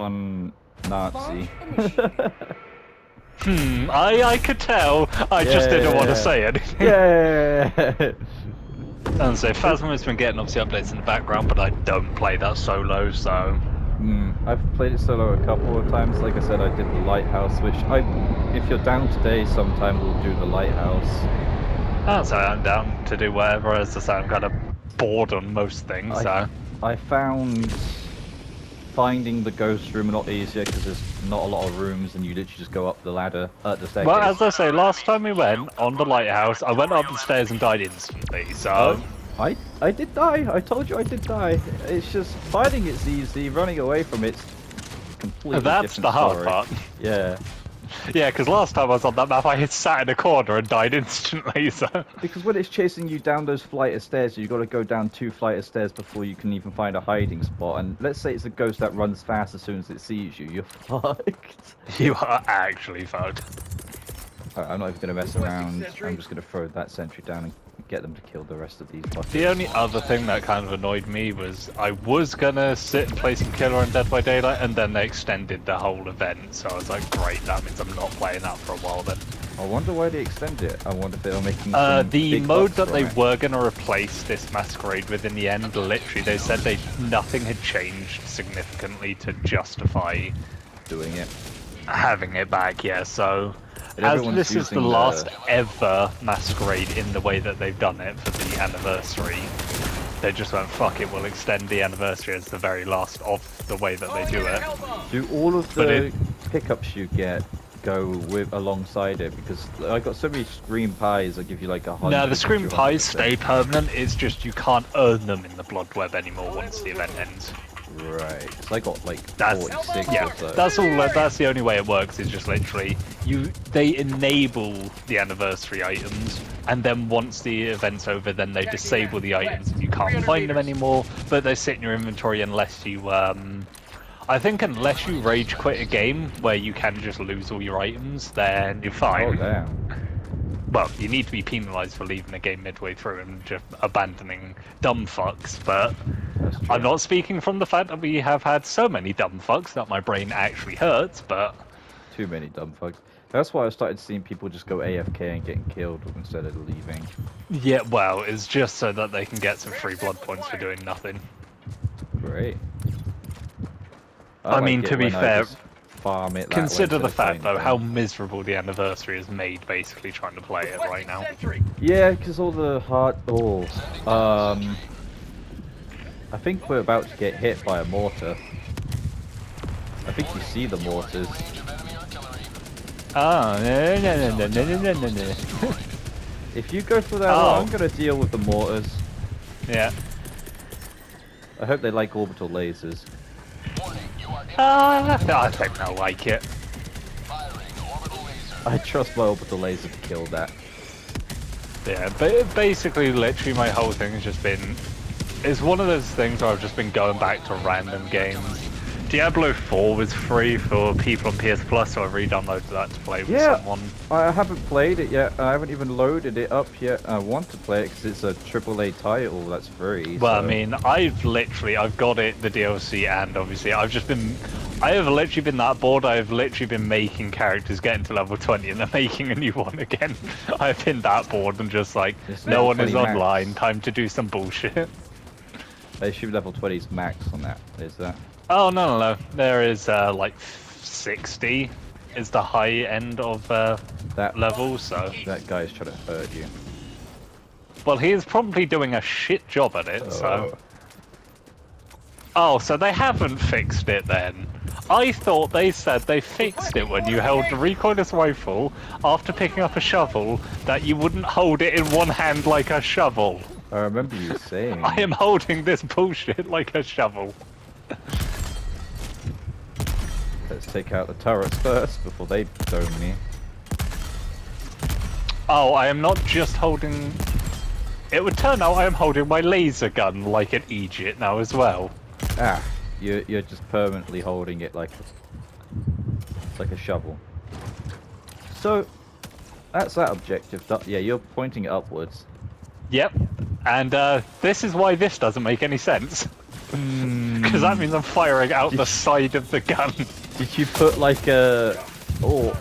on Nazi. I could tell. I just didn't want to say anything. Yeah. And so Phasma's been getting obviously updates in the background, but I don't play that solo, so. I've played it solo a couple of times. Like I said, I did the Lighthouse, which if you're down today, sometime we'll do the Lighthouse. So I'm down to do whatever. As I say, I'm kind of bored on most things, so. I found finding the ghost room a lot easier because there's not a lot of rooms and you literally just go up the ladder, the staircase. Well, as I say, last time we went on the Lighthouse, I went up the stairs and died instantly, so. I did die. I told you I did die. It's just finding it's easy, running away from it's completely That's different the hard story. part. Yeah. Yeah, because last time I was on that map, I had sat in a corner and died instantly, so. Because when it's chasing you down those flight of stairs, you've got to go down 2 flight of stairs before you can even find a hiding spot. And let's say it's a ghost that runs fast as soon as it sees you, you're fucked. You are actually fucked. I'm not even going to mess around. I'm just going to throw that sentry down and get them to kill the rest of these buckets. The only other thing that kind of annoyed me was I was gonna sit and play some Killer and Dead by Daylight, and then they extended the whole event, so I was like, great, that means I'm not playing that for a while then. I wonder why they extended it. I wonder if they were making the mode that they were gonna replace this Masquerade with in the end, literally they said nothing had changed significantly to justify doing it, having it back. Yeah, so as this is the last ever Masquerade in the way that they've done it for the anniversary, they just went, fuck it, we'll extend the anniversary as the very last of the way that they do it. Do all of the pickups you get go with alongside it? Because I got so many Scream Pies that give you like 100. No, the Scream Pies stay permanent, it's just you can't earn them in the Blood Web anymore once the event ends. Right, so I got like 46 yeah, that's all. That's the only way it works. Is just literally they enable the anniversary items, and then once the event's over, then they disable the items if you can't find them anymore. But they sit in your inventory unless you, I think, unless you rage quit a game where you can just lose all your items, then you're fine. Oh damn. Well, you need to be penalised for leaving a game midway through and just abandoning dumb fucks, but I'm not speaking from the fact that we have had so many dumb fucks that my brain actually hurts, but... Too many dumb fucks. That's why I started seeing people just go AFK and getting killed instead of leaving. Yeah, well, it's just so that they can get some free blood points for doing nothing. Great. I mean, to be fair... Farm it consider the fact, though, how miserable the anniversary has made basically trying to play it right now. Yeah, because all the hard... I think we're about to get hit by a mortar. I think you see the mortars. Oh, no. If you go for that one, I'm going to deal with the mortars. Yeah. I hope they like orbital lasers. I think they'll like it. I trust my orbital laser to kill that. Yeah, but basically, literally, my whole thing has just been... It's one of those things where I've just been going back to random games. Diablo 4 was free for people on PS Plus, so I re-downloaded that to play with someone. I haven't played it yet. I haven't even loaded it up yet. I want to play it because it's a AAA title that's free. Well, so. I mean, I've got it, the DLC, and obviously I have literally been that bored. I've literally been making characters getting to level 20 and then making a new one again. I've been that bored and just like, no one is online, time to do some bullshit. They should be level 20's max on that, is that? Oh, no. There is, like, 60 is the high end of that level, so... That guy's trying to hurt you. Well, he is probably doing a shit job at it, so... Oh, so they haven't fixed it then. I thought they said they fixed it when you held the recoilless rifle after picking up a shovel, that you wouldn't hold it in one hand like a shovel. I remember you saying. I am holding this bullshit like a shovel. Let's take out the turrets first before they dome me. Oh, I am not just holding... It would turn out I am holding my laser gun like an Egypt now as well. Ah, you're just permanently holding it like a shovel. So, that's that objective. Yeah, you're pointing it upwards. Yep, and this is why this doesn't make any sense. Because that means I'm firing out the side of the gun. Did you put like a... Oh.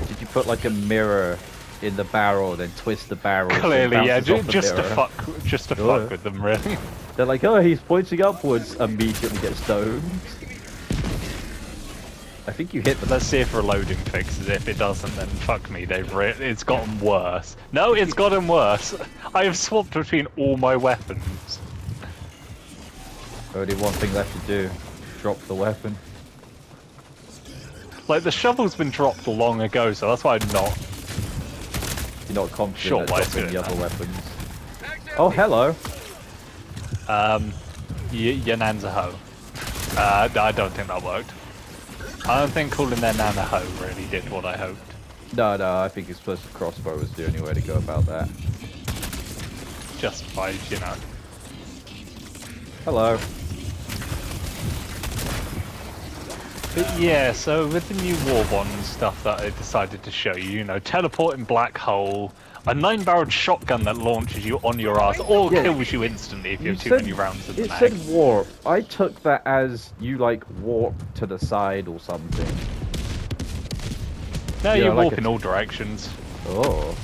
Did you put like a mirror in the barrel, then twist the barrel? Clearly, so it yeah, bounces off the just to mirror? fuck with them, really. They're like, oh, he's pointing upwards. Immediately get stoned. I think you hit them. Let's see if reloading fixes it. If it doesn't, then fuck me. It's gotten worse. No, it's gotten worse. I have swapped between all my weapons. Only one thing left to do. Drop the weapon. Like, the shovel's been dropped long ago, so that's why I'm not... You're not confident Sure, at why dropping is the it other weapons. Oh, hello. Your nan's a hoe. I don't think that worked. I don't think calling their nan a hoe really did what I hoped. No, I think it's supposed to crossbow was the only way to go about that. Justified, you know. Hello. But yeah, so with the new Warbond stuff that I decided to show you, teleporting black hole, a 9-barreled shotgun that launches you on your ass or kills you instantly if you have too many rounds in the mag. It said warp. I took that as you like warp to the side or something. No, you warp in all directions. Oh.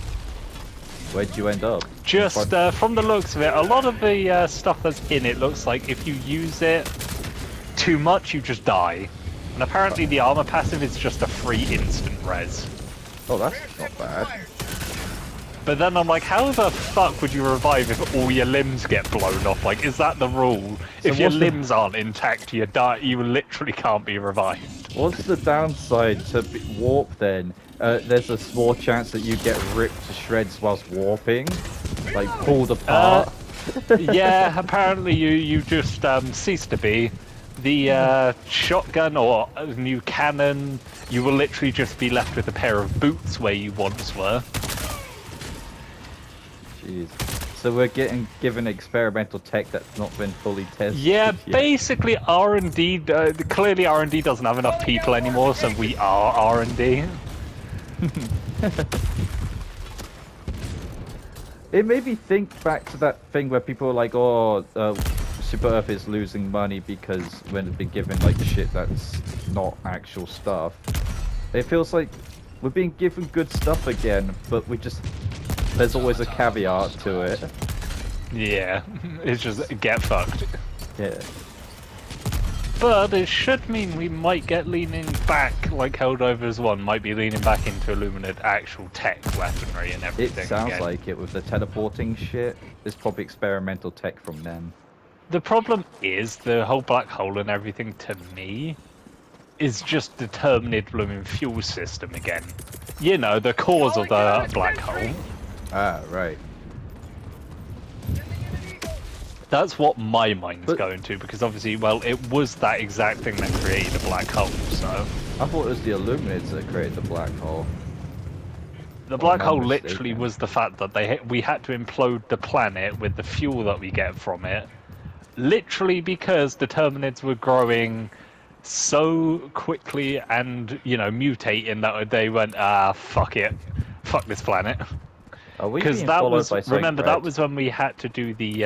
Where'd you end up? Just from the looks of it, a lot of the stuff that's in it looks like if you use it too much, you just die. And apparently the armor passive is just a free instant res. Oh, that's not bad. But then I'm like, how the fuck would you revive if all your limbs get blown off? Like, is that the rule? So if your limbs aren't intact, you die. You literally can't be revived. What's the downside to warp then? There's a small chance that you get ripped to shreds whilst warping, like pulled apart. Yeah, apparently you just cease to be. The shotgun or new cannon, you will literally just be left with a pair of boots where you once were. Jeez. So we're getting given experimental tech that's not been fully tested. Yeah, yet. basically R&D. Clearly R&D doesn't have enough people anymore, so we are R&D. It made me think back to that thing where people were like, oh, Super Earth is losing money because when it's been given like shit that's not actual stuff. It feels like we're being given good stuff again, but there's always a caveat to it. Yeah, it's just get fucked. Yeah. But it should mean we might get leaning back, like Helldivers 1 might be leaning back into Illuminate actual tech, weaponry and everything. It sounds again. like it with the teleporting shit. It's probably experimental tech from them. The problem is, the whole black hole and everything to me is just the Terminid blooming fuel system again. You know, the cause of the black hole. Ah, right. That's what my mind's going to, because obviously, well, it was that exact thing that created a black hole, so... I thought it was the Illuminates that created the black hole. The black hole literally was the fact that we had to implode the planet with the fuel that we get from it, literally because the Terminids were growing so quickly and, mutating that they went, fuck it, fuck this planet. Because that was, remember, that was when we had to do the,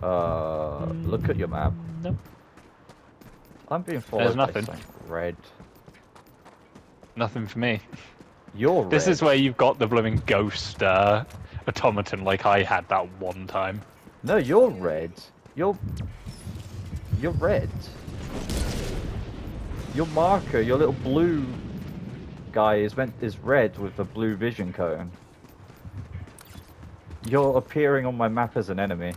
look at your map. No. I'm being followed by nothing. something red. Nothing for me. You're red. This is where you've got the blooming ghost automaton like I had that one time. No, you're red. You're red. Your marker, your little blue guy is red with a blue vision cone. You're appearing on my map as an enemy.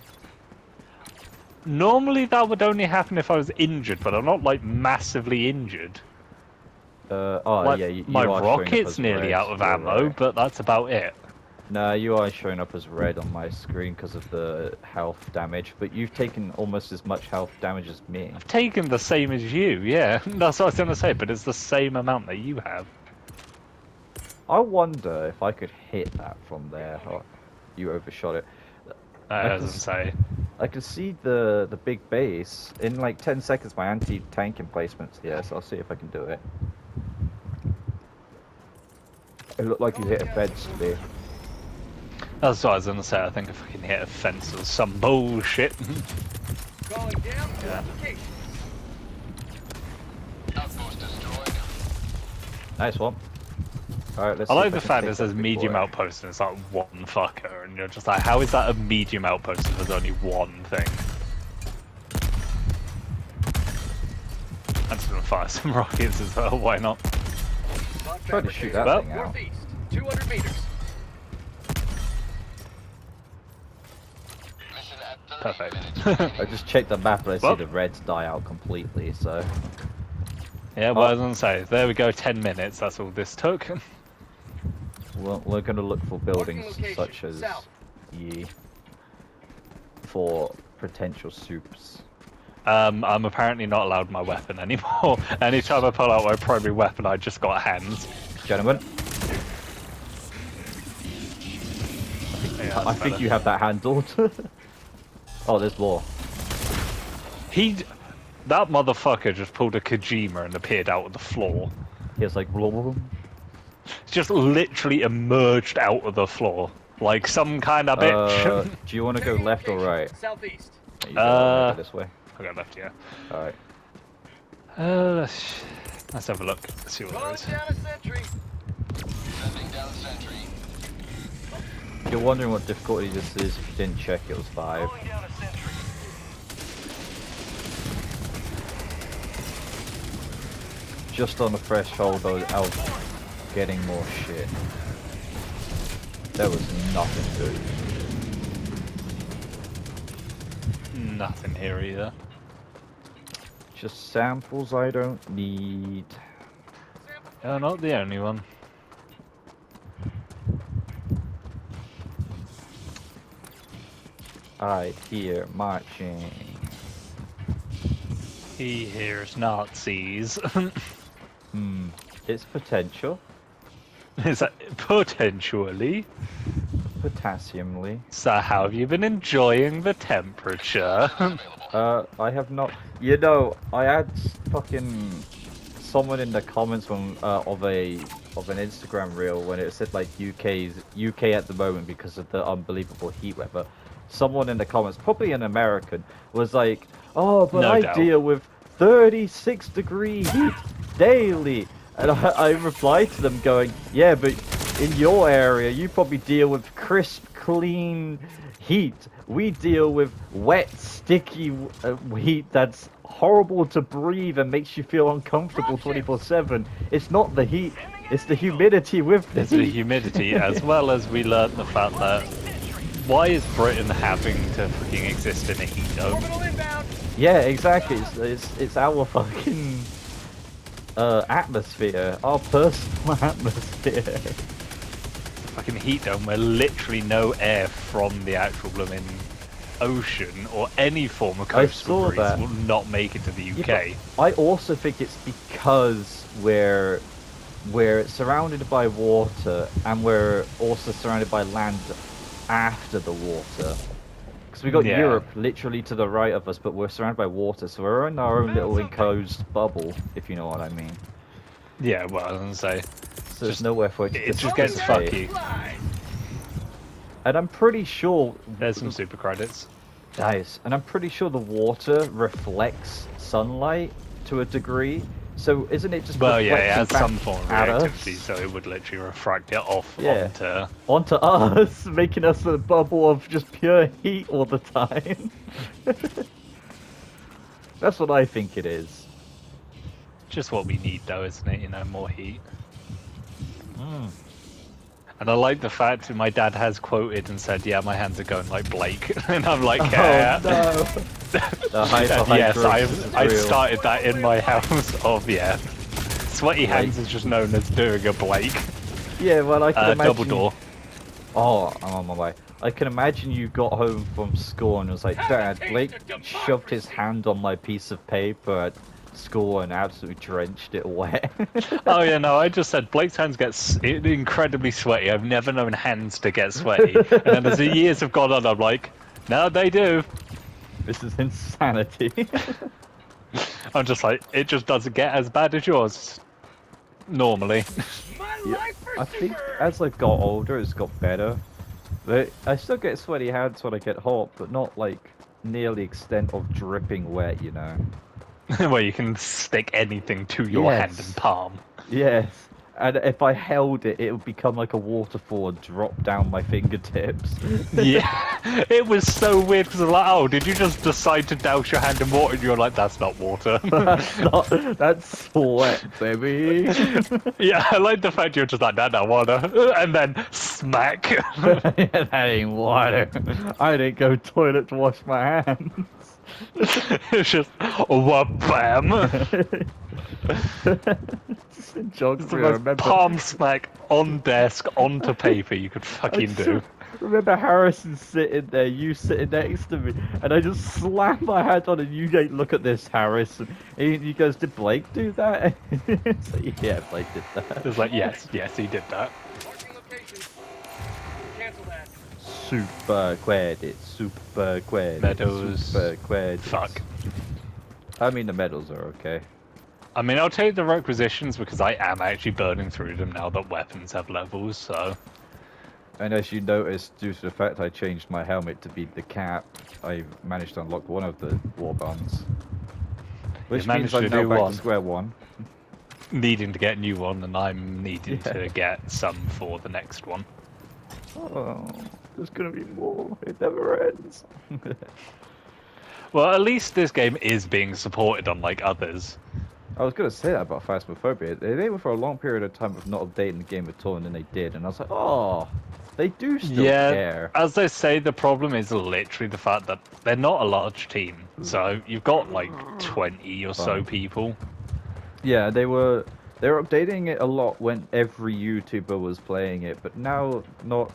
Normally that would only happen if I was injured, but I'm not like massively injured. Yeah, my rocket's nearly out of ammo, right. but that's about it. Nah, you are showing up as red on my screen because of the health damage, but you've taken almost as much health damage as me. I've taken the same as you, yeah. That's what I was going to say, but it's the same amount that you have. I wonder if I could hit that from there. Oh, you overshot it. I can see the big base. In like 10 seconds my anti-tank emplacement's here, so I'll see if I can do it. It looked like you hit a fence to me. That's what I was going to say. I think if I can hit a fence or some bullshit. Calling down to Yeah. application. Outpost destroyed. Nice one. Alright, let's I see like if the can fact take it says that medium before- outpost and it's like one fucker, and you're just like, how is that a medium outpost if there's only one thing? I'm just gonna fire some rockets as well, why not? Try to shoot that Well, thing out. Northeast, 200 meters. Mission at 30 Perfect. minutes. I just checked the map and I see Well. the reds die out completely, so... Yeah, well, I was gonna say, there we go, 10 minutes, that's all this took. We're gonna look for buildings location, such as south. ye for potential soups. I'm apparently not allowed my weapon anymore. Anytime I pull out my primary weapon, I just got hands. Gentlemen, Yeah, I think you have that handled. Oh, there's more. That motherfucker just pulled a Kojima and appeared out of the floor. Here's like blah, blah, blah. Just literally emerged out of the floor. Like some kind of bitch. Do you want to go left or right? Southeast. You go this way. I got left, yeah. Alright. Let's have a look. Let's see what there Calling is. down a sentry. Sending down sentry. If you're wondering what difficulty this is, if you didn't check, it was 5. Calling down a sentry. Just on the threshold of getting more shit. There was nothing good. Nothing here either. Just samples I don't need. Not the only one. I hear marching. He hears Nazis. It's potential. Is that potentially? Potassiumly. So how have you been enjoying the temperature? I have not. You know, I had fucking someone in the comments from of an Instagram reel when it said like UK at the moment because of the unbelievable heat weather. Someone in the comments, probably an American, was like, "Oh, but No I doubt. deal with 36-degree heat daily," and I replied to them going, "Yeah, but in your area, you probably deal with crisp, clean heat. We deal with wet, sticky heat that's horrible to breathe and makes you feel uncomfortable 24/7. It's not the heat, it's the humidity with the There's the heat." humidity, as well as we learnt the fact that why is Britain having to fucking exist in a heat dome? Orbital inbound. Yeah, exactly. It's our fucking atmosphere, our personal atmosphere. Fucking heat dome where literally no air from the actual blooming ocean or any form of I coastal saw breeze that. will not make it to the Yeah, UK. but I also think it's because we're surrounded by water and we're also surrounded by land after the water. Because we got Yeah. Europe literally to the right of us, but we're surrounded by water, so we're in our own little enclosed bubble, if you know what I mean. Yeah, well, I was gonna say, So there's nowhere for it to it just gets escape. fucky. Fly. And I'm pretty sure There's some super credits. Nice. And I'm pretty sure the water reflects sunlight to a degree. So isn't it just Well, yeah, it has reflecting some back form of at us? reactivity, so it would literally refract it off Yeah. onto... Onto us, making us a bubble of just pure heat all the time. That's what I think it is. Just what we need, though, isn't it? You know, more heat. Mm. And I like the fact that my dad has quoted and said, "Yeah, my hands are going like Blake," and I'm like, "Yeah." Oh no. The Yes, hyperhidrosis I is real. started that in my house. Of yeah, sweaty hands is just known as doing a Blake. Yeah, well I can imagine. Double door. Oh, I'm on my way. I can imagine you got home from school and was like, "Dad, Blake shoved his hand on my piece of paper at school and absolutely drenched it wet." Oh yeah, no, I just said Blake's hands get incredibly sweaty. I've never known hands to get sweaty. And then as the years have gone on, I'm like, no, they do. This is insanity. I'm just like, it just doesn't get as bad as yours. Normally. My Yeah, life for I think super. as I got older, it's got better. But I still get sweaty hands when I get hot, but not like near the extent of dripping wet, you know. Where you can stick anything to your hand Yes. and palm. Yes. And if I held it, it would become like a waterfall and drop down my fingertips. Yeah, it was so weird because I was like, oh, did you just decide to douse your hand in water? And you're like, that's not water. That's sweat, baby. Yeah, I like the fact you're just like, that's not water. And then smack. Yeah, that ain't water. I didn't go toilet to wash my hands. It's just, what bam. Just in It's the geography, I most remember. palm smack on desk, onto paper you could I fucking just do. remember Harrison sitting there, you sitting next to me, and I just slammed my hand on, and you like, look at this, Harrison. And he goes, "Did Blake do that?" It's like, yeah, Blake did that. It's like, yes, he did that. Marking location. Cancel that. Super credits, super credits, Meadows. super credits. Fuck. I mean, the medals are okay. I mean, I'll take the requisitions because I am actually burning through them now that weapons have levels, so... And as you noticed, due to the fact I changed my helmet to be the cap, I managed to unlock one of the war bonds. Which means managed I'm to now do back one. to square one. Needing to get a new one, and I'm needing Yeah. to get some for the next one. Oh, there's gonna be more. It never ends. Well, at least this game is being supported unlike others. I was gonna say that about Phasmophobia. They were for a long period of time of not updating the game at all, and then they did, and I was like, oh, they do still care. As I say, the problem is literally the fact that they're not a large team. So you've got like 20 or so Fine. people. Yeah, they were updating it a lot when every YouTuber was playing it, but now not.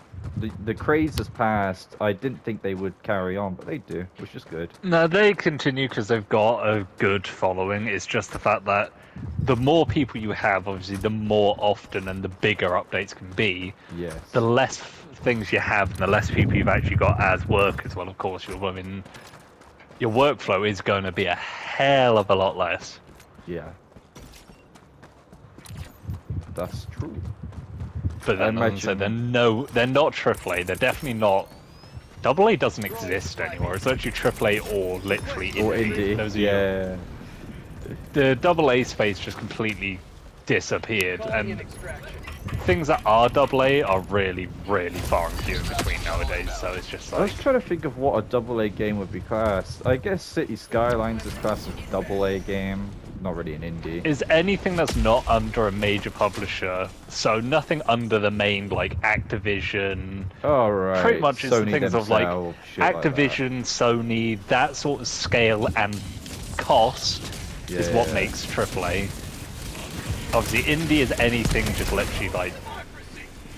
The craze has passed. I didn't think they would carry on, but they do, which is good. No, they continue because they've got a good following. It's just the fact that the more people you have, obviously, the more often and the bigger updates can be. Yes. The less things you have and the less people you've actually got as workers. Well, of course, your workflow is going to be a hell of a lot less. Yeah. That's true. But then, as I said, they're not AAA. They're definitely not. AA doesn't exist anymore. It's actually AAA or literally indie. Or indie. Those are Yeah. the AA space just completely disappeared, Calling in and extraction. things that are AA are really, really far and few in between nowadays. So it's just I was like, trying to think of what a AA game would be classed. I guess City Skylines is classed as AA game. Not really an indie. is anything that's not under a major publisher, so nothing under the main like Activision. Oh, right. Pretty much it's the Sony things of like themselves, shit like that. Activision, Sony, that sort of scale and cost is what Yeah. makes AAA. Obviously, indie is anything just literally like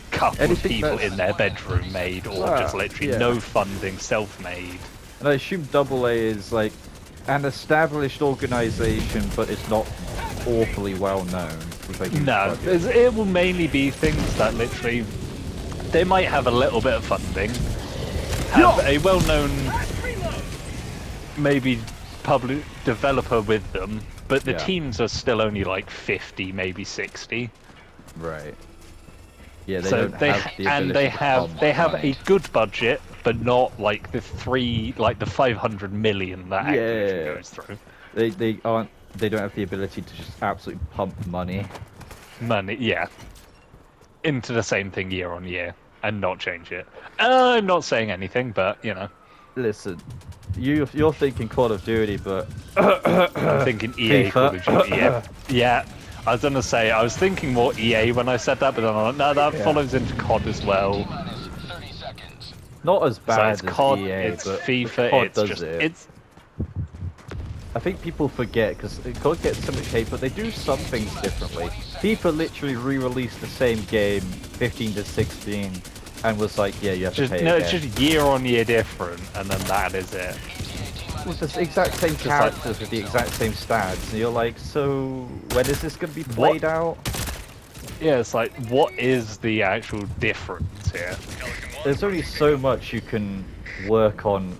couple Anything of people that's- in their bedroom made, or just literally yeah. no funding, self-made. And I assume AA is like an established organization, but it's not awfully well known. With a huge No, budget. it will mainly be things that literally they might have a little bit of funding, have a well-known maybe public developer with them, but the Yeah. teams are still only like 50, maybe 60. Right. Yeah, they So don't have the and ability they to have pump they have money. a good budget, but not like the 500 million that Activision Yeah. goes through. They don't have the ability to just absolutely pump money. Money, yeah, into the same thing year on year and not change it. I'm not saying anything, but you know, Listen, you're thinking Call of Duty, but I'm thinking EA FIFA. Call of Duty. Yeah, yeah. I was gonna say I was thinking more EA when I said that, but then I'm like, no, that Yeah. follows into COD as well. Minus 30 seconds. not as So bad it's as COD, EA, it's but FIFA, COD it's does just it. it's I think people forget because COD gets so much hate, but they do some things differently. FIFA literally re-released the same game, 15 to 16, and was like, yeah, you have to just pay no, again. it's just year on year different, and then that is it. With the exact same like- characters with the exact same stats, and you're like, so when is this going to be played out? Yeah, it's like, what is the actual difference here? There's only so much you can work on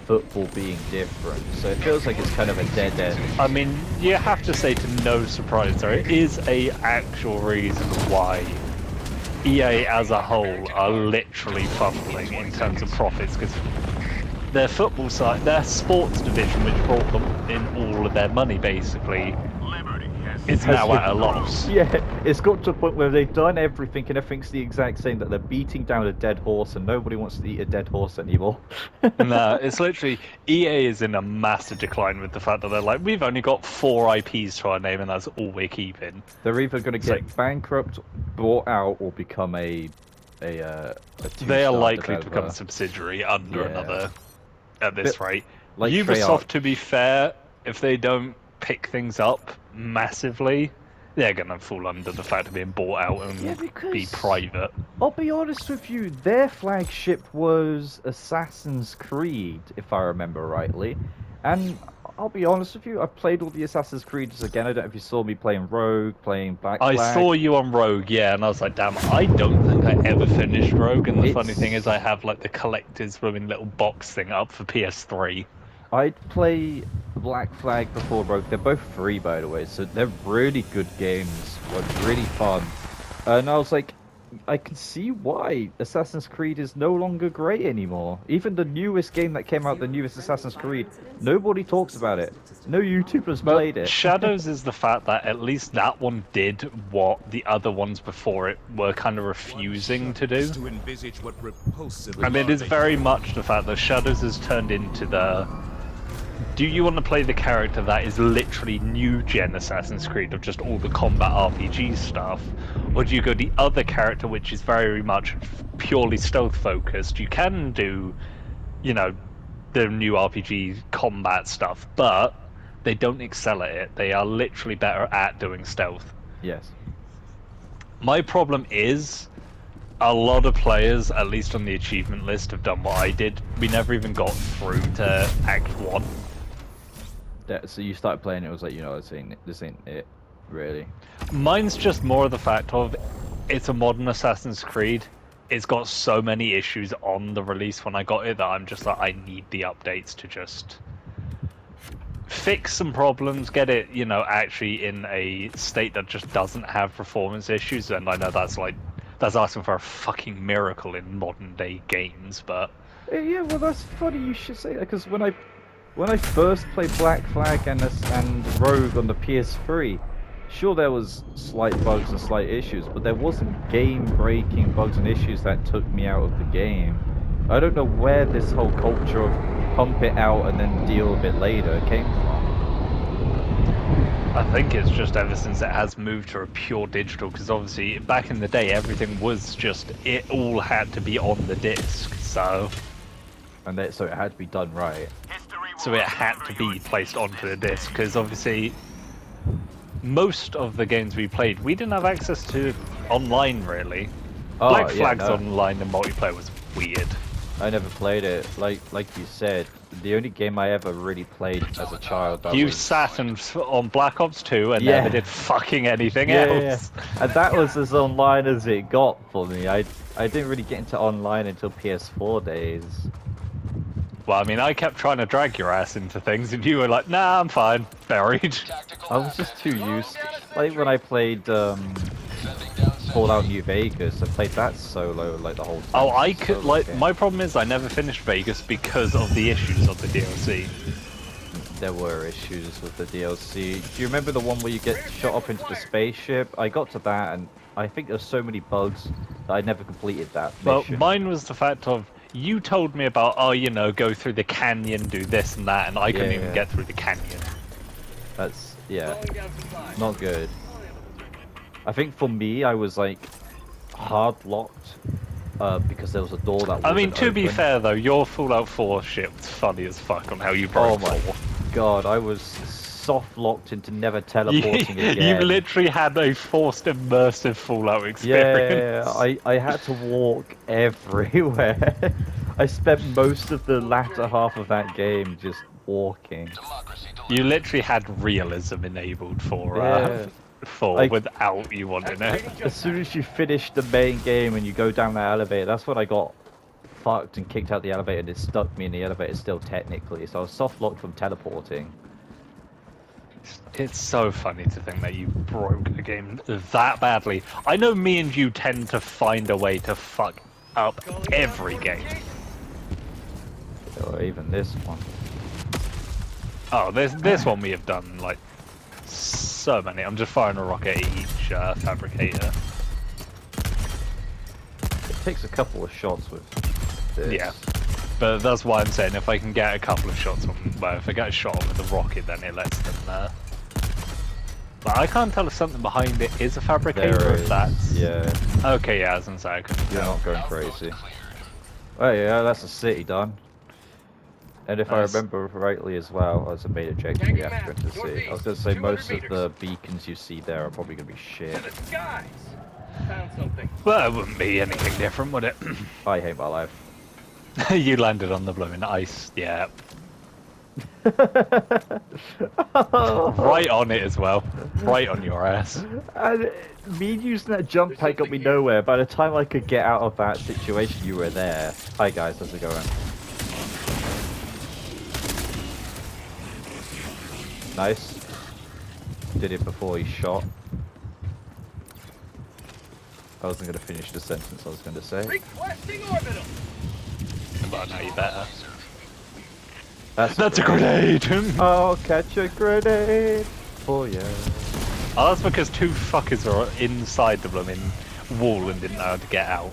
football being different, so it feels like it's kind of a dead end. I mean, you have to say, to no surprise, there is a actual reason why EA as a whole are literally fumbling in terms of profits, because their football side, their sports division, which brought them in all of their money, basically, is now at a loss. Yeah, it's got to a point where they've done everything and everything's the exact same, that they're beating down a dead horse and nobody wants to eat a dead horse anymore. No, it's literally EA is in a massive decline with the fact that they're like, we've only got 4 IPs to our name and that's all we're keeping. They're either going to get like- bankrupt, bought out, or become a They are two-star likely to become developer. a subsidiary under Yeah. another at this Bit rate. like Ubisoft, Treyarch. to be fair, if they don't pick things up massively, they're going to fall under the fact of being bought out and Yeah, be because- private. I'll be honest with you, their flagship was Assassin's Creed, if I remember rightly. And I'll be honest with you, I've played all the Assassin's Creeds again. I don't know if you saw me playing Rogue, playing Black I Flag. saw you on Rogue, yeah, and I was like, damn, I don't think I ever finished Rogue, and the funny thing is I have like the collector's blooming little box thing up for PS3. I'd play Black Flag before Rogue. They're both free, by the way, so they're really good games. Like, really fun. And I was like, I can see why Assassin's Creed is no longer great anymore. Even the newest game that came out, the newest Assassin's Creed, nobody talks about it. No YouTubers But played it. Shadows is the fact that at least that one did what the other ones before it were kind of refusing to do. To envisage what repulsive And it is very much the fact that Shadows has turned into the... Do you want to play the character that is literally new-gen Assassin's Creed of just all the combat RPG stuff? Or do you go the other character which is very much purely stealth-focused? You can do, you know, the new RPG combat stuff, but they don't excel at it. They are literally better at doing stealth. Yes. My problem is, a lot of players, at least on the achievement list, have done what I did. We never even got through to Act 1. So you started playing it was like, you know, this ain't it, really. Mine's just more of the fact of, it's a modern Assassin's Creed. It's got so many issues on the release when I got it that I'm just like, I need the updates to just fix some problems, get it, you know, actually in a state that just doesn't have performance issues. And I know that's asking for a fucking miracle in modern day games, but Yeah, well, that's funny you should say that, because when I first played Black Flag and Rogue on the PS3, sure there was slight bugs and slight issues, but there wasn't game-breaking bugs and issues that took me out of the game. I don't know where this whole culture of pump it out and then deal with it later came from. I think it's just ever since it has moved to a pure digital, because obviously back in the day everything was just, it all had to be on the disc, so So it had to be done right. it had to be placed onto the disc, because obviously most of the games we played, we didn't have access to online really. Oh, Black yeah, Flag's no. online and multiplayer was weird. I never played it. Like you said, the only game I ever really played as a child. That You was... sat on Black Ops 2 and Yeah. never did fucking anything Yeah, else. and that was as online as it got for me. I didn't really get into online until PS4 days. Well, I mean, I kept trying to drag your ass into things and you were like, nah, I'm fine. Buried. Tactical I was just too used. Like when I played Fallout New Vegas, I played that solo like the whole time. Oh, I could, Solo like, game. my problem is I never finished Vegas because of the issues of the DLC. There were issues with the DLC. Do you remember the one where you get shot up into the spaceship? I got to that, and I think there's so many bugs that I never completed that Well, mission. mine was the fact of, you told me about, oh, you know, go through the canyon, do this and that, and I couldn't even Yeah. get through the canyon. That's, yeah, Slowing down supplies. not good. I think for me, I was like hard locked because there was a door that. I mean, wasn't to be open. fair though, your Fallout 4 shit was funny as fuck on how you Oh broke my 4. god, I was soft locked into never teleporting You again. literally had a forced immersive Fallout experience. Yeah, I had to walk everywhere. I spent most of the latter half of that game just walking. democracy You literally had realism enabled for Yeah. Like- without you wanting it. As soon as you finish the main game and you go down that elevator, that's when I got fucked and kicked out the elevator and it stuck me in the elevator still technically. So I was soft locked from teleporting. It's so funny to think that you broke a game that badly. I know me and you tend to find a way to fuck up every game. Or even this one. Oh, this one we have done like so many. I'm just firing a rocket at each fabricator. It takes a couple of shots with this. Yeah. But that's why I'm saying if I can get a couple of shots on, well, if I get a shot on with a rocket, then it lets them. But I can't tell if something behind it is a fabricator There or if is, that's. yeah. Okay, yeah, I was gonna say I couldn't You're tell. not going crazy. Oh yeah, that's a city done. And if Nice. I remember rightly as well, as a main objective, we have to go into the city. I was going to say most of the beacons you see there are probably going to be shit. To the skies! Found something. Well, it wouldn't be anything different, would it? I hate my life. You landed on the blooming ice, yeah. Right on it as well. Right on your ass. And me using that jump pack got me nowhere. By the time I could get out of that situation, you were there. Hi guys, how's it going? Nice. Did it before he shot. I wasn't going to finish the sentence I was going to say. Requesting orbital! But now you better. That's a grenade! Oh, catch a grenade! Oh yeah. Oh, that's because two fuckers are inside the blooming wall and didn't know how to get out.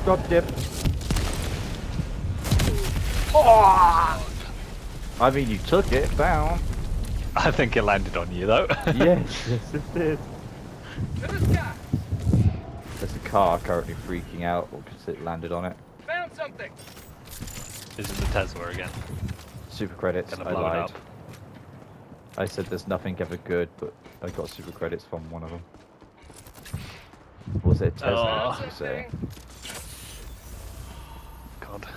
Drop dip. Oh! I mean, you took it down. I think it landed on you though. Yes, yes it did. To the skies! There's a car currently freaking out because it landed on it. Found something! This is the Tesla again. Super credits, Gonna I blow it lied. up. I said there's nothing ever good, but I got super credits from one of them. Was it Tesla? Oh. You say? God.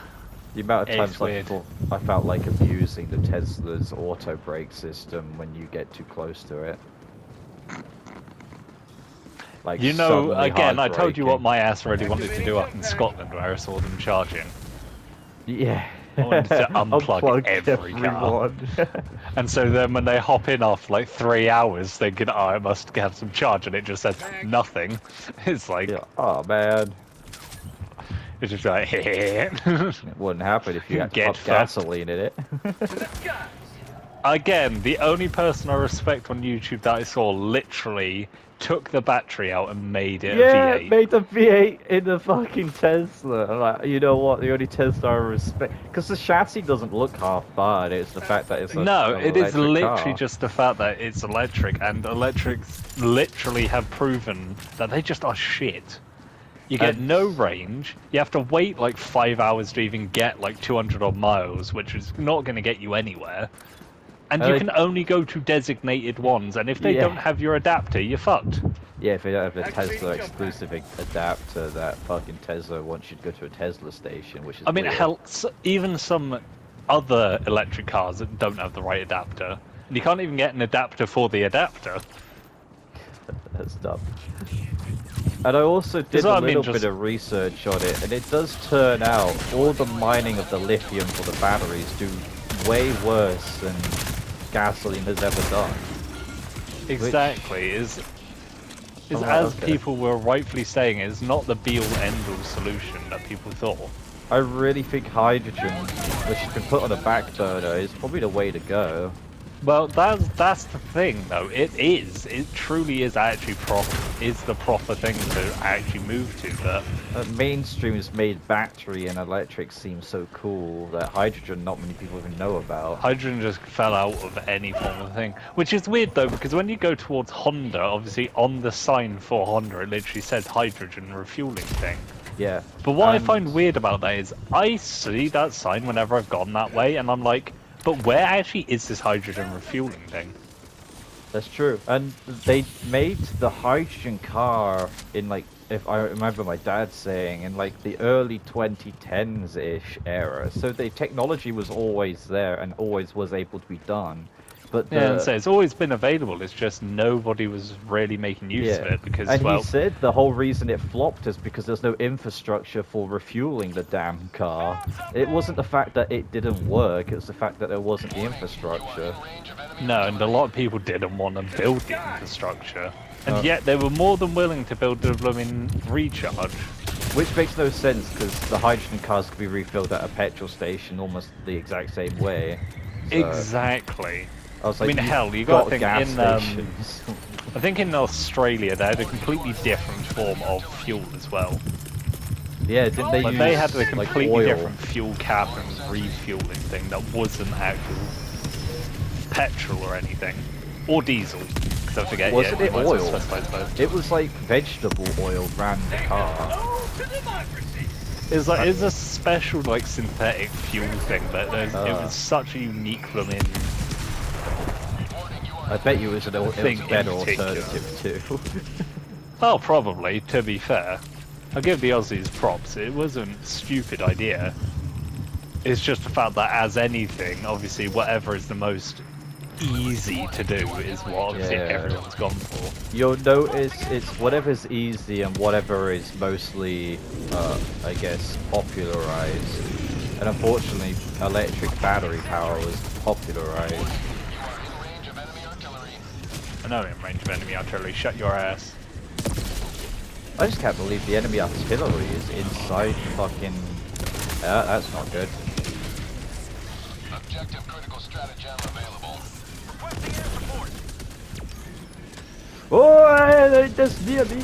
The amount of It's times weird. I felt like abusing the Tesla's auto brake system when you get too close to it. Like You know, suddenly again, I told you what heartbreaking. my ass really wanted to do up in Scotland where I saw them charging. Yeah. I wanted to unplug every car. everyone. And so then when they hop in after like 3 hours thinking, oh, I must have some charge, and it just says nothing. It's like, Yeah. Oh man. it's just like, It wouldn't happen if you had to Get pump fucked. gasoline in it. To the skies! Again, the only person I respect on YouTube that I saw literally took the battery out and made it Yeah, a V8. made the V8 in the fucking Tesla. I'm like, you know what? The only Tesla I respect, because the chassis doesn't look half bad. It's the fact that it's a, No, an it is electric literally car. just the fact that it's electric, and electrics literally have proven that they just are shit. You get And- no range, you have to wait like 5 hours to even get like 200 odd miles, which is not going to get you anywhere. And you can only go to designated ones, and if they Yeah. don't have your adapter, you're fucked. Yeah, if you don't have a Activating Tesla jump exclusive adapter, that fucking Tesla wants you to go to a Tesla station, which is I mean, weird. hell, even some other electric cars that don't have the right adapter, and you can't even get an adapter for the adapter. That's dumb. And I also did That's a what I mean, little just- bit of research on it, and it does turn out all the mining of the lithium for the batteries do way worse than gasoline has ever done. Exactly, is Oh, as okay. people were rightfully saying, is not the be-all end-all solution that people thought. I really think hydrogen, which has been put on a back burner, is probably the way to go. Well, that's the thing, though. It truly is actually the proper thing to actually move to. But Mainstream has made battery and electric seem so cool that hydrogen not many people even know about. hydrogen just fell out of any form of thing, which is weird though, because when you go towards Honda, obviously on the sign for Honda, it literally says hydrogen refueling thing. Yeah. But what I and- find weird about that is I see that sign whenever I've gone that way, and I'm like, but where actually is this hydrogen refueling thing? That's true. And they made the hydrogen car in, like, if I remember my dad saying, in like the early 2010s-ish era. So the technology was always there and always was able to be done. But Yeah, and so it's always been available. It's just nobody was really making use of it because, and well, he said the whole reason it flopped is because there's no infrastructure for refueling the damn car. It wasn't the fact that it didn't work, it was the fact that there wasn't the infrastructure. no, and a lot of people didn't want to build the infrastructure, and Oh. yet they were more than willing to build the blooming recharge. Which makes no sense because the hydrogen cars could be refilled at a petrol station almost the exact same way. So, Exactly. I was I like, mean, you've hell, you gotta think gas in stations. I think in Australia they had a completely different form of fuel as well. Yeah, didn't they Like use they had a like completely oil? different fuel cap and refueling thing that wasn't actual petrol or anything, or diesel. Because I forget. Wasn't yeah, it might as well oil? specify both. It was like vegetable oil ran the car. Oh, to democracy! It's a special like synthetic fuel thing, but it was such a unique blooming. I bet you it was a Thing in better particular. alternative too. Oh, probably. To be fair, I'll give the Aussies props. It wasn't a stupid idea. It's just the fact that, as anything, obviously, whatever is the most easy to do is what obviously Yeah. everyone's gone for. You'll notice it's whatever's easy and whatever is mostly, I guess, popularized. And unfortunately, electric battery power was popularized. I know in range of enemy artillery. Shut your ass. I just can't believe the enemy artillery is inside fucking... that's not good. Objective critical stratagem available. Requesting air support. Oh, they just near me.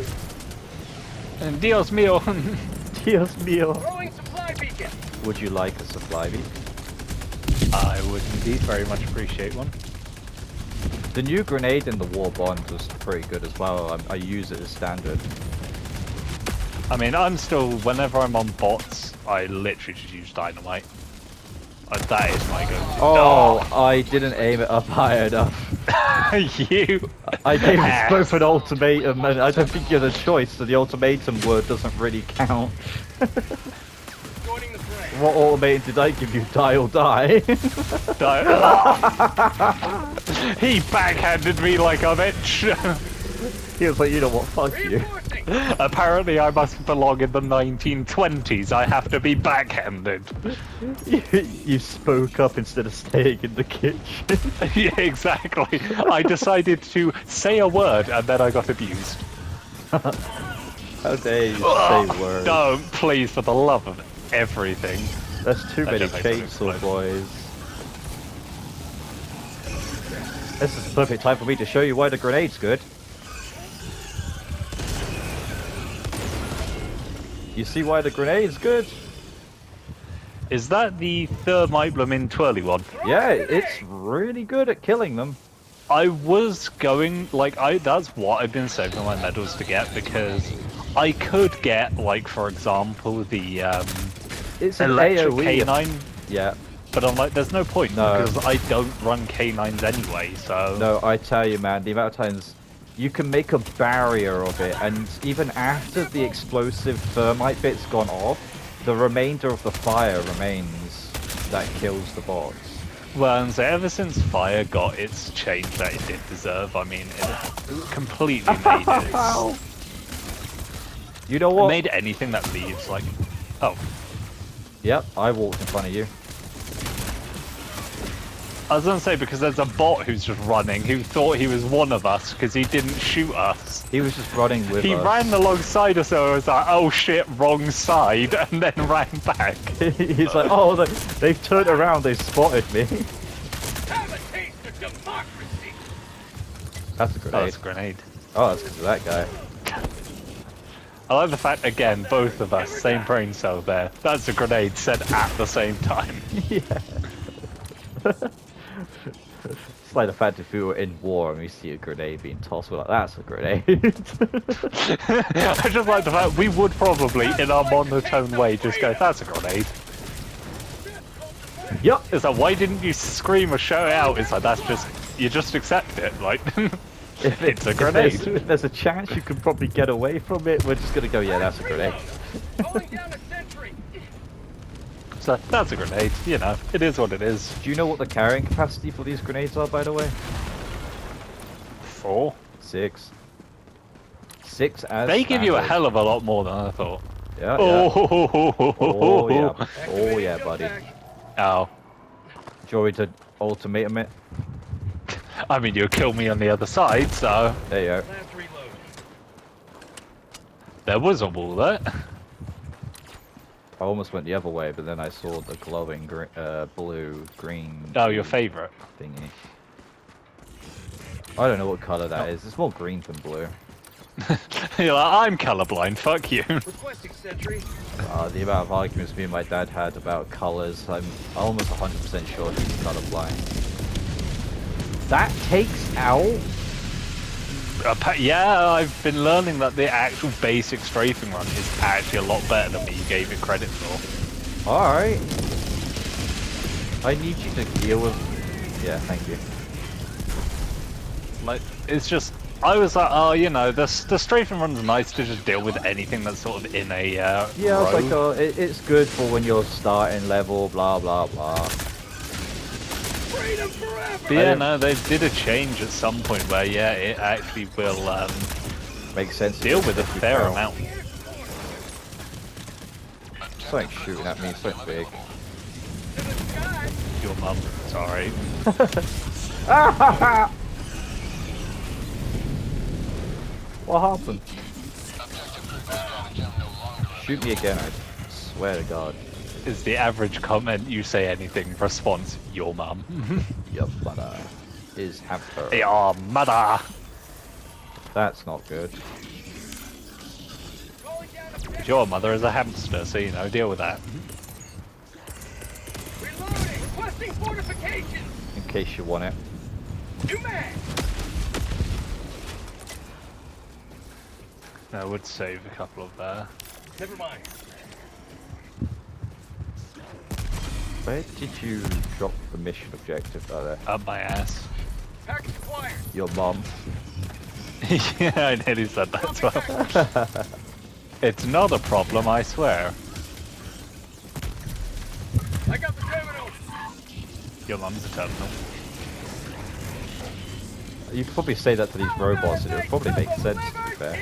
And Dios mío. Dios mío. Throwing supply beacon. Would you like a supply beat? I would indeed very much appreciate one. The new grenade in the War Bond was pretty good as well. I use it as standard. I mean, I'm still, whenever I'm on bots, I literally just use dynamite. That is my go-to. Oh, I didn't aim it up high enough. You! I gave us ass. both an ultimatum, and I don't think you had a choice, so the ultimatum word doesn't really count. Joining the fray. What ultimatum did I give you? Die or die? He backhanded me like a bitch. He was like, you know what, fuck you. Reinforcing. Apparently I must belong in the 1920s. I have to be backhanded. You spoke up instead of staying in the kitchen. Yeah, exactly. I decided to say a word and then I got abused. How dare you say words? Don't, please, for the love of everything. That's too That many joke makes me chainsaw explode. boys. This is the perfect time for me to show you why the grenade's good. You see why the grenade's good? Is that the thermite blooming twirly one? Yeah, it's really good at killing them. I was going, like, that's what I've been saving my medals to get, because I could get, like, for example, the It's an electric AoE. canine, Yeah. but I'm like, there's no point, No. because I don't run canines anyway, so... No, I tell you, man, the amount of times you can make a barrier of it, and even after the explosive thermite bit's gone off, the remainder of the fire remains that kills the bots. Well, and so ever since fire got its change that it did deserve, I mean, it completely made it. You know It what? made anything that leaves, like... Oh. Yep, I walked in front of you. I was gonna say, because there's a bot who's just running, who thought he was one of us, because he didn't shoot us. He was just running with He us. ran alongside us, so I was like, oh shit, wrong side, and then ran back. He's like, oh, they've turned around, they've spotted me. Have a taste of democracy. That's a Oh, grenade. it's a grenade. Oh, that's because of that guy. I like the fact, again, both of us, same brain cell there. That's a grenade said at the same time. Yeah. It's like the fact if we were in war and we see a grenade being tossed, we're like, that's a grenade. I just like the fact we would probably, in our monotone way, just go, that's a grenade. Yup. It's like, why didn't you scream or shout it out? It's like, that's just, you just accept it, like, If it's a grenade. If there's a chance you could probably get away from it, we're just gonna go, yeah, that's a grenade. Calling down a sentry. So, that's a grenade, you know, it is what it is. Do you know what the carrying capacity for these grenades are, by the way? 4. 6. 6 as They give you a standard. hell of a lot more than I thought. Yeah, yeah. Oh, yeah. Oh, yeah, buddy. Ow. Do you want me to ultimatum it? I mean, you'll kill me on the other side, so... There you go. Last reload. There was a wall there. I almost went the other way, but then I saw the glowing blue-green. Oh, your favourite. Thingy. I don't know what color that is. It's more green than blue. You're like, I'm colourblind, fuck you. Requesting sentry. The amount of arguments me and my dad had about colors, I'm almost 100% sure he's colorblind. That takes out. Yeah, I've been learning that the actual basic strafing run is actually a lot better than what you gave it credit for. Alright. I need you to deal with... Yeah, thank you. Like, it's just... I was like, oh, you know, the strafing run's nice to just deal with anything that's sort of in a Yeah, row. I was like, oh, it's good for when you're starting level, blah, blah, blah. Freedom forever. But yeah, no, they did a change at some point where, yeah, it actually will Makes sense. deal with a fair barrel. amount. Something shooting at me, something big. To the sky. Your mum, sorry. What happened? Shoot me again, I swear to God. Is the average comment you say anything response, your mum? Your mother is hamster. Your mother! That's not good. Calling down a sentry. Your mother is a hamster, so you know, deal with that. Reloading. Requesting fortifications. In case you want it. New man. I would save a couple of Never mind. Where did you drop the mission objective, brother? up my ass. Package acquired. Your mom. Yeah, I nearly said that as well. It's not a problem, I swear. I got the terminal. Your mum's a terminal. You could probably say that to these robots, and it would probably make sense, to be fair.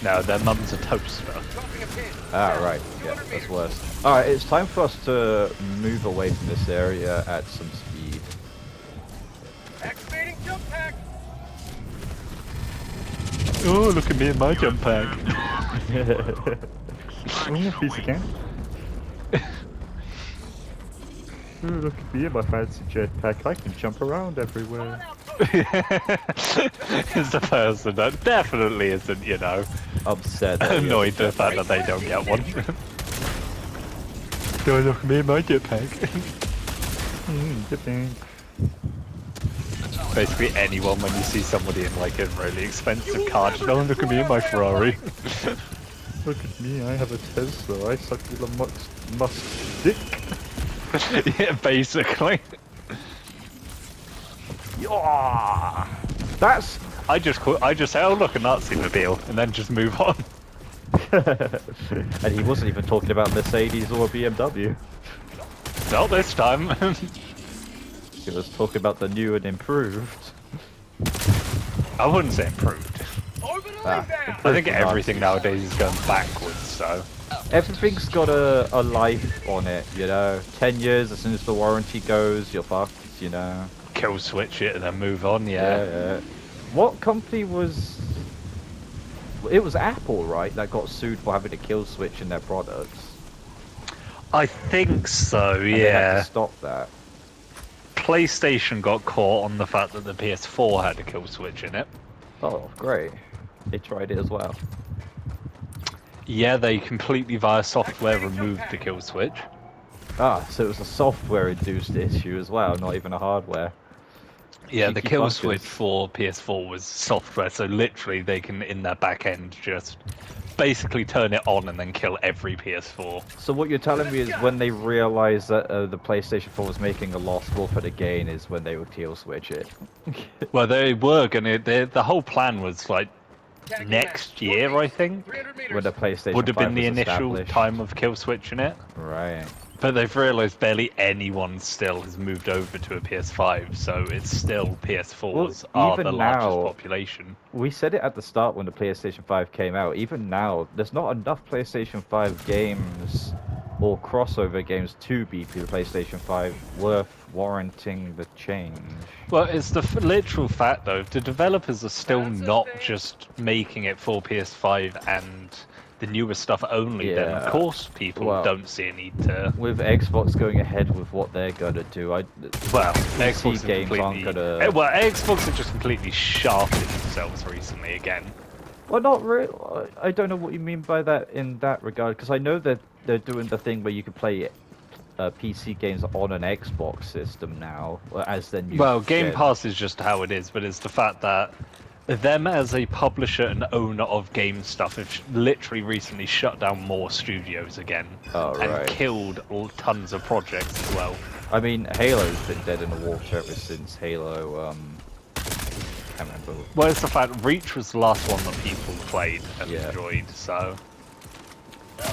No, their mum's a toaster. Dropping a pin. Ah, right. Yeah, that's worse. Alright, it's time for us to move away from this area at some speed. Activating jump pack. Oh, look at me in my jump pack. Oh, piece of can. Oh, look at me in my fancy jetpack. I can jump around everywhere. It's the person that definitely isn't, you know, Upset. that you annoyed have a the fact that they don't get one. jetpack. Don't look at me in my jetpack. Basically anyone, when you see somebody in like a really expensive car, just don't look at me in my Ferrari. Look at me, I have a Tesla. I suck Elon Musk's dick. Yeah, basically. Yeah. That's. I just say, oh look, a Nazi mobile, and then just move on. And he wasn't even talking about Mercedes or BMW. Not this time. He was talking about the new and improved. I wouldn't say improved. Orbital Ah. inbound. I think everything nowadays is going backwards, so. Everything's got a life on it, you know. 10 years, as soon as the warranty goes, you're fucked, you know. Kill switch it and then move on, Yeah. What company was... It was Apple, right, that got sued for having a kill switch in their products. I think so, And they had yeah. to stop that. PlayStation got caught on the fact that the PS4 had a kill switch in it. Oh, great. They tried it as well. Yeah, they completely via software removed the kill switch. Ah, so it was a software-induced issue as well, not even a hardware. Yeah, the Cheeky kill fuckers. switch for PS4 was software, so literally they can, in their back end, just basically turn it on and then kill every PS4. So what you're telling me is when they realized that the PlayStation 4 was making a loss for the gain is when they would kill switch it. Well, they were gonna. The whole plan was like next year, I think, 300 meters. When the PlayStation would have 5 been the was initial established. time of kill switching it. Right. But they've realised barely anyone still has moved over to a PS5, so it's still PS4s are even the largest now- population. We said it at the start when the PlayStation 5 came out. Even now, there's not enough PlayStation 5 games or crossover games to be the PlayStation 5 worth warranting the change. Well, it's the literal fact though, the developers are still not just making it for PS5 and the newer stuff only, then of Yeah. course people Well- don't see a need to. With Xbox going ahead with what they're gonna do, Well, PC Xbox have games aren't completely. gonna. Well, Xbox have just completely shafted themselves recently again. Well, not really. I don't know what you mean by that in that regard, because I know that they're doing the thing where you can play PC games on an Xbox system now, as their new. Well, Game gen. Pass is just how it is, but it's the fact that them as a publisher and owner of game stuff have literally recently shut down more studios again Oh, and right. killed tons of projects as well. I mean, Halo's been dead in the water ever since Halo. Can't remember. Well, it's the fact Reach was the last one that people played and Yeah. enjoyed, so.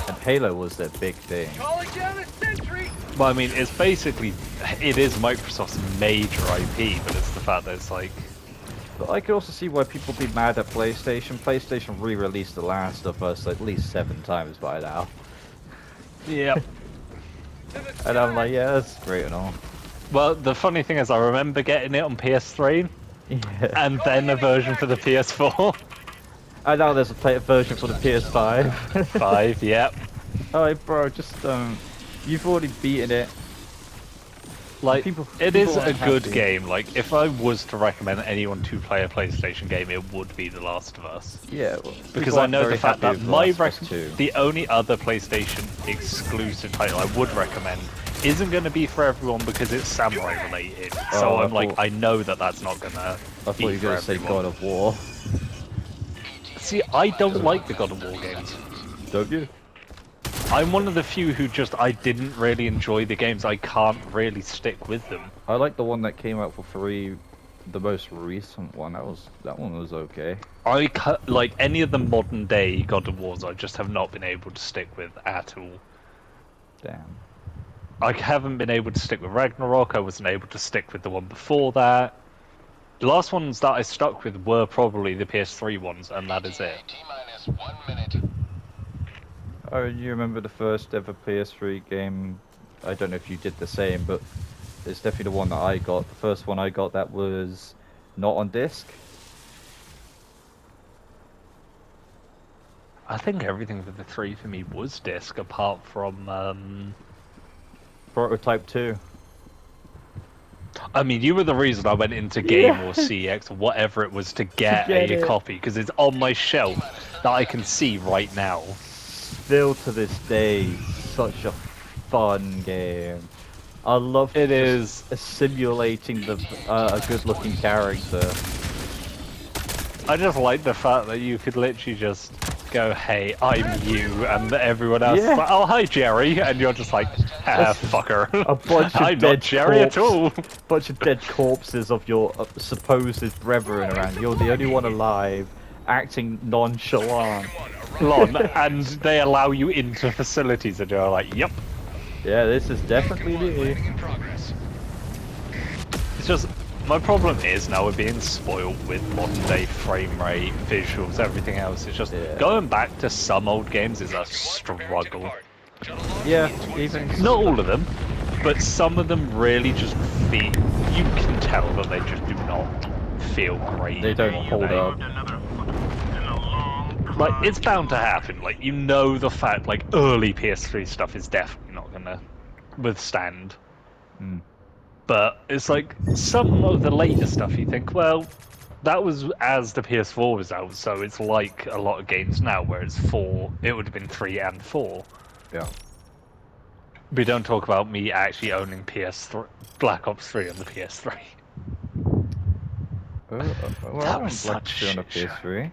And Halo was their big thing. Calling down a sentry! Well, I mean, it's basically, it is Microsoft's major IP, but it's the fact that it's like, But I could also see why people be mad at PlayStation. PlayStation re-released The Last of Us at least 7 times by now. yep. And I'm like, yeah, that's great and all. Well, the funny thing is, I remember getting it on PS3, Yeah. and then a version for the PS4. And now there's a version for the PS5. 5, yep. Alright, bro, just you've already beaten it. Like, People- it is people a aren't good happy. game. Like, if I was to recommend anyone to play a PlayStation game, it would be The Last of Us. Yeah, well, Because people I aren't know very the fact happy that with The my Last of Us 2. the only other PlayStation exclusive title I would recommend isn't going to be for everyone because it's samurai related. So Oh, I I'm like, thought- I know that that's not gonna. I thought you be were for going to say everyone. God of War. See, I don't like the God of War games. Don't you? I'm one of the few who I didn't really enjoy the games. I can't really stick with them. I like the one that came out for 3, the most recent one. That one was okay. Like any of the modern day God of Wars, I just have not been able to stick with at all. Damn. I haven't been able to stick with Ragnarok. I wasn't able to stick with the one before that. The last ones that I stuck with were probably the PS3 ones, and that is it. T-minus 1 minute. Oh, you remember the first ever PS3 game? I don't know if you did the same, but it's definitely the one that I got. The first one I got that was not on disc. I think everything for the 3 for me was disc, apart from. Prototype 2. I mean, you were the reason I went into Game or CX or whatever it was to get get a it. copy, because it's on my shelf that I can see right now. Still to this day, such a fun game. I love It just is. simulating a good-looking character. I just like the fact that you could literally just go, "Hey, I'm you," and everyone else is Yeah. like, "Oh, hi, Jerry," and you're just like, "Ah, fucker." A bunch of I'm dead not Jerry at all. Bunch of dead corpses of your supposed brethren around. You're the only one alive, acting nonchalant. Lon, and they allow you into facilities, and you're like, "Yep." Yeah, this is definitely me. In progress. It's just my problem is now we're being spoiled with modern day frame rate, visuals, everything else. It's just Yeah. going back to some old games is a struggle. Yeah, even Not all of them, but some of them really just feel. You can tell that they just do not feel great. they don't hold up. Like, it's bound to happen. Like, you know the fact, like, early PS3 stuff is definitely not gonna withstand. Mm. But it's like, some of the later stuff you think, well, that was as the PS4 was out, so it's like a lot of games now where it's 4, it would have been 3 and 4. Yeah. We don't talk about me actually owning PS3, Black Ops 3 on the PS3. Well, That I'm was Black such on a a shit show. PS3.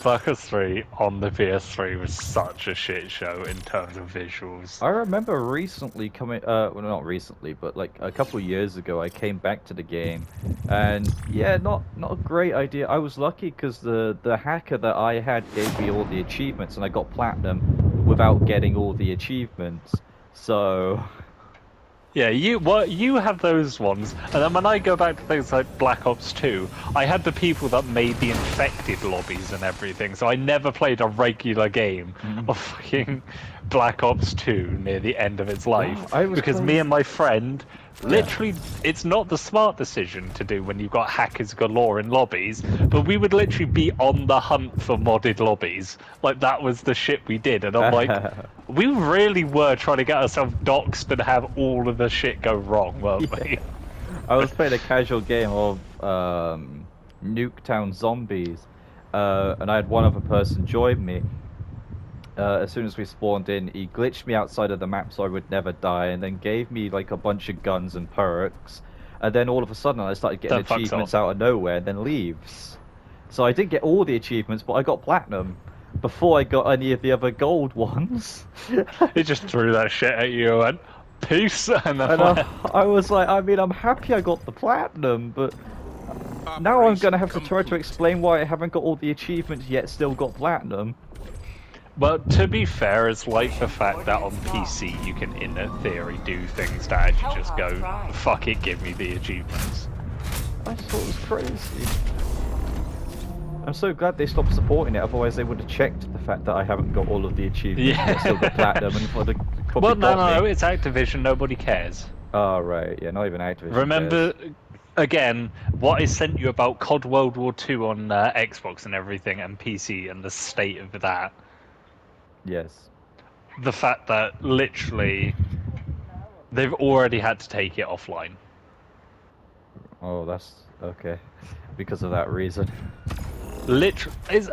Black Ops 3 on the PS3 was such a shit show in terms of visuals. I remember recently coming, well, not recently, but like a couple years ago, I came back to the game, and yeah, not a great idea. I was lucky because the hacker that I had gave me all the achievements, and I got platinum without getting all the achievements. So Yeah, you have those ones, and then when I go back to things like Black Ops 2, I had the people that made the infected lobbies and everything, so I never played a regular game of fucking Black Ops 2 near the end of its life. I was Because playing- me and my friend, literally, it's not the smart decision to do when you've got hackers galore in lobbies, but we would literally be on the hunt for modded lobbies. Like, that was the shit we did. And I'm like, we really were trying to get ourselves doxxed and have all of the shit go wrong, weren't we? I was playing a casual game of Nuketown Zombies, and I had one other person join me. As soon as we spawned in, he glitched me outside of the map so I would never die, and then gave me like a bunch of guns and perks. And then all of a sudden, I started getting Then fucks achievements off. out of nowhere, and then leaves. So I didn't get all the achievements, but I got platinum before I got any of the other gold ones. He just threw that shit at you and went, peace, and then And left. I was like, I mean, I'm happy I got the platinum, but now I'm gonna have to try to explain why I haven't got all the achievements yet, still got platinum. But to be fair, it's like the fact that on PC you can, in theory, do things to actually just go, fuck it, give me the achievements. I just thought it was crazy. I'm so glad they stopped supporting it, otherwise they would have checked the fact that I haven't got all of the achievements, but still got platinum, and would have probably Well, no, got me. it's Activision, nobody cares. Oh, right, yeah, not even Activision Remember, cares. again, what I sent you about COD World War II on Xbox and everything, and PC, and the state of that. Yes. The fact that, literally, they've already had to take it offline. Oh, that's okay. Because of that reason. Literally, it's